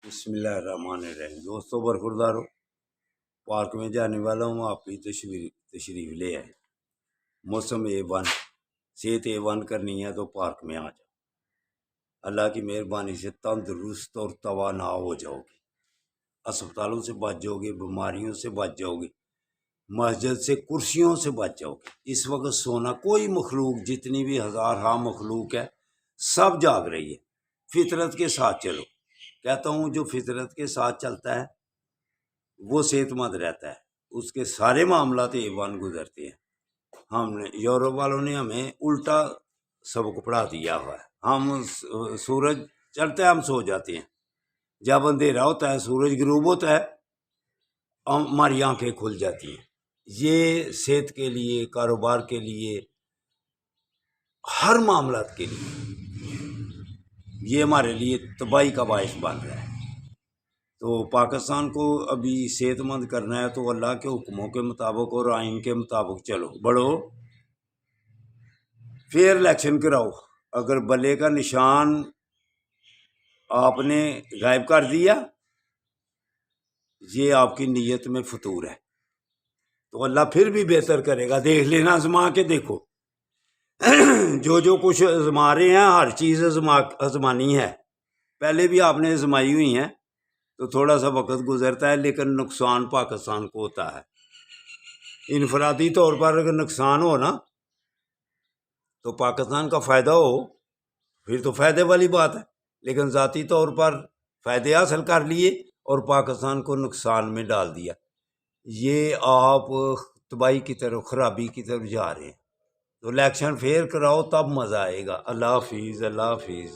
بسم اللہ الرحمن الرحیم۔ دوستوں برخوردارو، پارک میں جانے والا ہوں، آپ کی تشریف لے آئے۔ موسم A1، صحت A1 کرنی ہے تو پارک میں آ جاؤ۔ اللہ کی مہربانی سے تندرست اور توانا ہو جاؤ گے، اسپتالوں سے بچ جاؤ گے، بیماریوں سے بچ جاؤ گے، مسجد سے کرسیوں سے بچ جاؤ گے۔ اس وقت سونا کوئی مخلوق، جتنی بھی ہزارہ مخلوق ہے، سب جاگ رہی ہے۔ فطرت کے ساتھ چلو، کہتا ہوں جو فطرت کے ساتھ چلتا ہے وہ صحت مند رہتا ہے، اس کے سارے معاملات A1 گزرتے ہیں۔ ہم نے یورپ والوں نے ہمیں الٹا سبق پڑھا دیا ہوا ہے۔ ہم سورج چڑھتا ہے ہم سو جاتے ہیں، جب اندھیرا ہوتا ہے سورج غروب ہوتا ہے ہماری آنکھیں کھل جاتی ہیں۔ یہ صحت کے لیے، کاروبار کے لیے، ہر معاملات کے لیے یہ ہمارے لیے تباہی کا باعث بن رہا ہے۔ تو پاکستان کو ابھی صحت مند کرنا ہے تو اللہ کے حکموں کے مطابق اور آئین کے مطابق چلو، بڑھو، پھر الیکشن کراؤ۔ اگر بلے کا نشان آپ نے غائب کر دیا، یہ آپ کی نیت میں فطور ہے، تو اللہ پھر بھی بہتر کرے گا۔ دیکھ لینا، آزما کے دیکھو۔ جو کچھ آزما رہے ہیں، ہر چیز آزمانی ہے، پہلے بھی آپ نے آزمائی ہوئی ہیں، تو تھوڑا سا وقت گزرتا ہے لیکن نقصان پاکستان کو ہوتا ہے۔ انفرادی طور پر اگر نقصان ہو نا تو پاکستان کا فائدہ ہو، پھر تو فائدے والی بات ہے، لیکن ذاتی طور پر فائدے حاصل کر لیے اور پاکستان کو نقصان میں ڈال دیا، یہ آپ تباہی کی طرف، خرابی کی طرف جا رہے ہیں۔ تو الیکشن پھر کراؤ، تب مزہ آئے گا۔ اللہ حافظ، اللہ حافظ۔